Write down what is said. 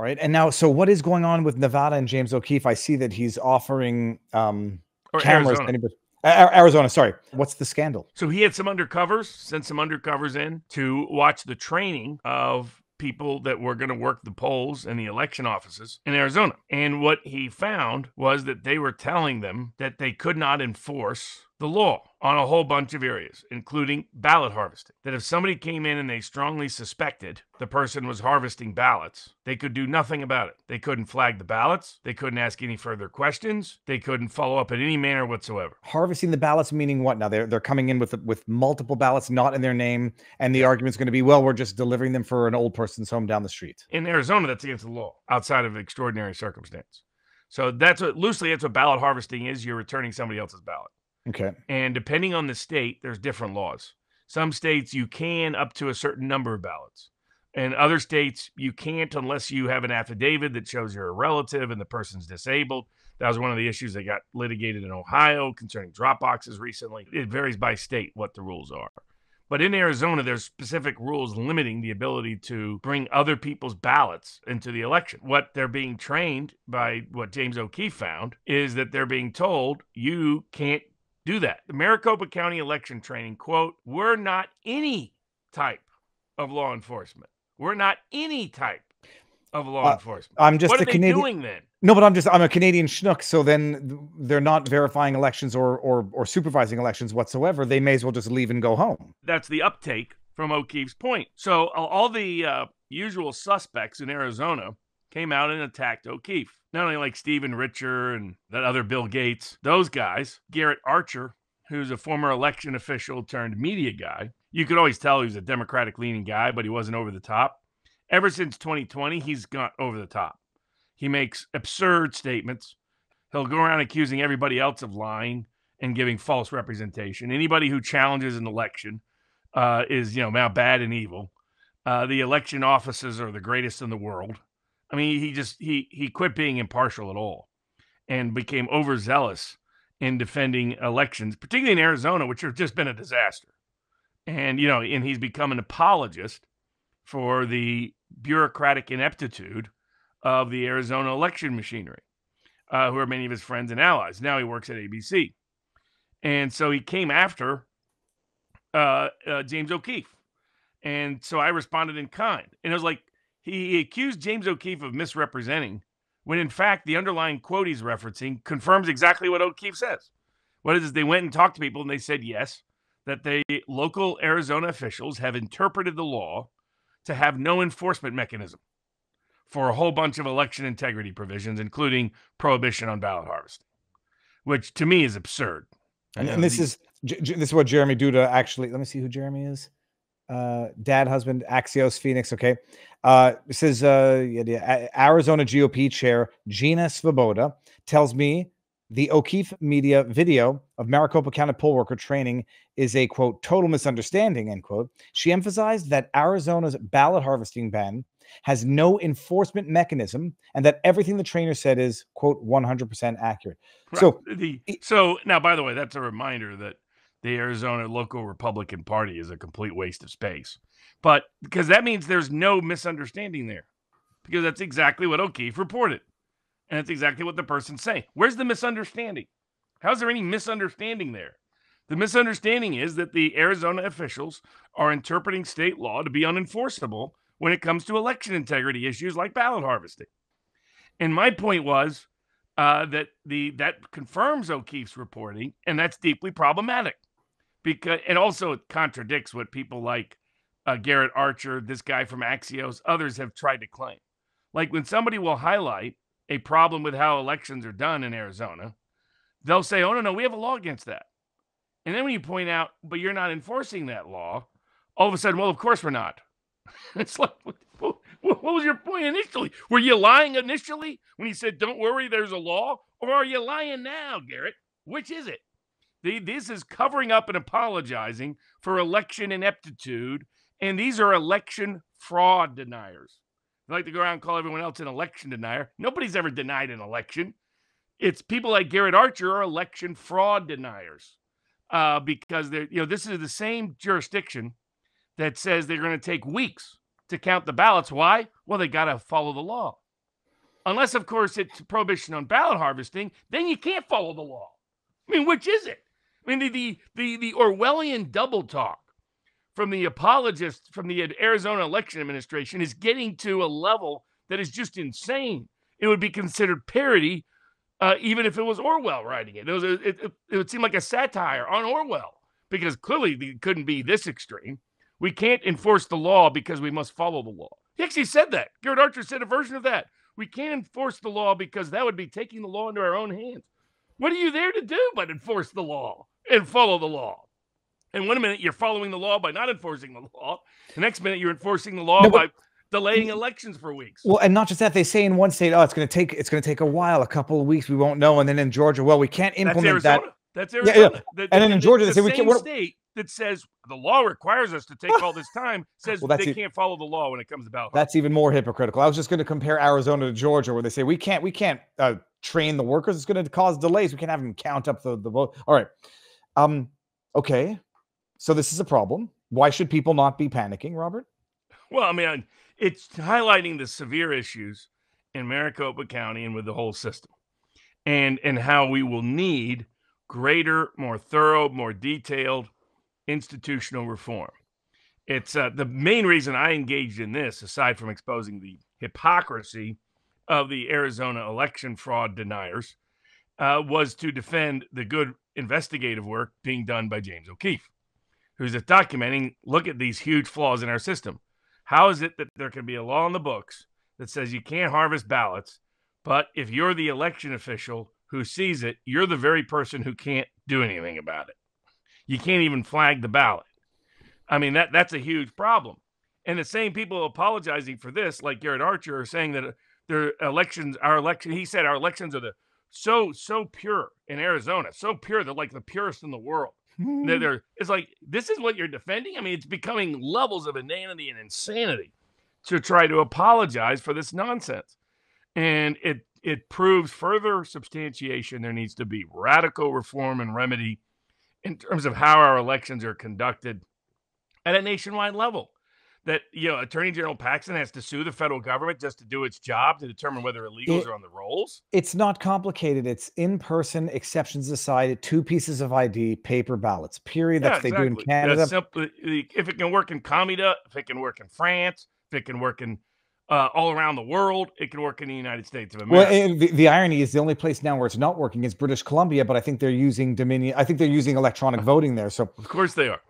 All right. And now, so what is going on with Nevada and James O'Keefe? I see that he's offering Or cameras Arizona. to anybody. Arizona, sorry. What's the scandal? So he had some undercovers, sent some undercovers in to watch the training of people that were going to work the polls and the election offices in Arizona. And what he found was that they were telling them that they could not enforce the law on a whole bunch of areas, including ballot harvesting. That if somebody came in and they strongly suspected the person was harvesting ballots, they could do nothing about it. They couldn't flag the ballots. They couldn't ask any further questions. They couldn't follow up in any manner whatsoever. Harvesting the ballots meaning what? Now they're coming in with multiple ballots not in their name, and the Yeah. argument's going to be, well, we're just delivering them for an old person's home down the street. In Arizona, that's against the law outside of extraordinary circumstance. So that's what ballot harvesting is. You're returning somebody else's ballot. Okay. And depending on the state, there's different laws. Some states you can up to a certain number of ballots. In other states, you can't unless you have an affidavit that shows you're a relative and the person's disabled. That was one of the issues that got litigated in Ohio concerning drop boxes recently. It varies by state what the rules are. But in Arizona, there's specific rules limiting the ability to bring other people's ballots into the election. What they're being trained by, what James O'Keefe found, is that they're being told you can't do that. The Maricopa County election training, quote, we're not any type of law enforcement. We're not any type of law enforcement. I'm just what a are they Canadian doing then? No, but I'm a Canadian schnook, so then they're not verifying elections or supervising elections whatsoever. They may as well just leave and go home. That's the uptake from O'Keefe's point. So all the usual suspects in Arizona came out and attacked O'Keefe. Not only like Stephen Richer and that other Bill Gates, those guys, Garrett Archer, who's a former election official turned media guy. You could always tell he was a Democratic-leaning guy, but he wasn't over the top. Ever since 2020, he's gone over the top. He makes absurd statements. He'll go around accusing everybody else of lying and giving false representation. Anybody who challenges an election is, now bad and evil. The election offices are the greatest in the world. I mean, he quit being impartial at all and became overzealous in defending elections, particularly in Arizona, which have just been a disaster. And, and he's become an apologist for the bureaucratic ineptitude of the Arizona election machinery, who are many of his friends and allies. Now he works at ABC. And so he came after James O'Keefe. And so I responded in kind. And it was like, he accused James O'Keefe of misrepresenting when, in fact, the underlying quote he's referencing confirms exactly what O'Keefe says. What it is, they went and talked to people, and they said, yes, that the local Arizona officials have interpreted the law to have no enforcement mechanism for a whole bunch of election integrity provisions, including prohibition on ballot harvesting, which to me is absurd. And this is what Jeremy Duda actually, let me see who Jeremy is. Dad, husband, Axios, Phoenix. Okay. It says Arizona GOP chair Gina Svoboda tells me the O'Keefe media video of Maricopa County poll worker training is a, quote, total misunderstanding, end quote. She emphasized that Arizona's ballot harvesting ban has no enforcement mechanism and that everything the trainer said is, quote, 100% accurate. Right. So now, by the way, that's a reminder that the Arizona local Republican Party is a complete waste of space. But because that means there's no misunderstanding there, because that's exactly what O'Keefe reported. And that's exactly what the person's saying. Where's the misunderstanding? How's there any misunderstanding there? The misunderstanding is that the Arizona officials are interpreting state law to be unenforceable when it comes to election integrity issues like ballot harvesting. And my point was that confirms O'Keefe's reporting, and that's deeply problematic. And also it contradicts what people like Garrett Archer, this guy from Axios, others have tried to claim. Like when somebody will highlight a problem with how elections are done in Arizona, they'll say, oh, no, we have a law against that. And then when you point out, but you're not enforcing that law, all of a sudden, well, of course we're not. It's like, what was your point initially? Were you lying initially when you said, don't worry, there's a law? Or are you lying now, Garrett? Which is it? This is covering up and apologizing for election ineptitude, and these are election fraud deniers. They like to go around and call everyone else an election denier. Nobody's ever denied an election. It's people like Garrett Archer are election fraud deniers because this is the same jurisdiction that says they're going to take weeks to count the ballots. Why? Well, they got to follow the law. unless, of course, it's prohibition on ballot harvesting, then you can't follow the law. I mean, which is it? I mean, the Orwellian double talk from the apologists from the Arizona election administration is getting to a level that is just insane. It would be considered parody, even if it was Orwell writing it. It would seem like a satire on Orwell, because clearly it couldn't be this extreme. We can't enforce the law because we must follow the law. He actually said that. Garrett Archer said a version of that. We can't enforce the law because that would be taking the law into our own hands. What are you there to do but enforce the law and follow the law? And one minute you're following the law by not enforcing the law. The next minute you're enforcing the law by delaying elections for weeks. Well, and not just that, they say in one state, oh, it's going to take a while, a couple of weeks, we won't know. And then in Georgia, well, we can't implement that. That's Arizona. Yeah. And then in Georgia, they say we can't. State that says the law requires us to take all this time says they can't follow the law when it comes to ballot. That's even more hypocritical. I was just going to compare Arizona to Georgia, where they say we can't train the workers. It's going to cause delays. We can't have them count up the vote. All right. Okay. So this is a problem. Why should people not be panicking, Robert? Well, I mean, it's highlighting the severe issues in Maricopa County and with the whole system, and how we will need greater, more thorough, more detailed institutional reform. It's the main reason I engaged in this, aside from exposing the hypocrisy of the Arizona election fraud deniers, was to defend the good investigative work being done by James O'Keefe, who's documenting, look at these huge flaws in our system. How is it that there can be a law in the books that says you can't harvest ballots, but if you're the election official who sees it, you're the very person who can't do anything about it? You can't even flag the ballot. I mean, that's a huge problem. And the same people apologizing for this, like Garrett Archer, are saying that he said our elections are so pure in Arizona, so pure, they're like the purest in the world. It's like, this is what you're defending? I mean, it's becoming levels of inanity and insanity to try to apologize for this nonsense. And it proves further substantiation there needs to be radical reform and remedy in terms of how our elections are conducted at a nationwide level. That, Attorney General Paxton has to sue the federal government just to do its job to determine whether illegals are on the rolls. It's not complicated. It's in-person, exceptions aside, 2 pieces of ID, paper ballots, period. That's what they do in Canada. If it can work in Canada, if it can work in France, if it can work in all around the world, it can work in the United States of America. Well, the irony is the only place now where it's not working is British Columbia, but I think they're using Dominion. I think they're using electronic voting there. So of course they are.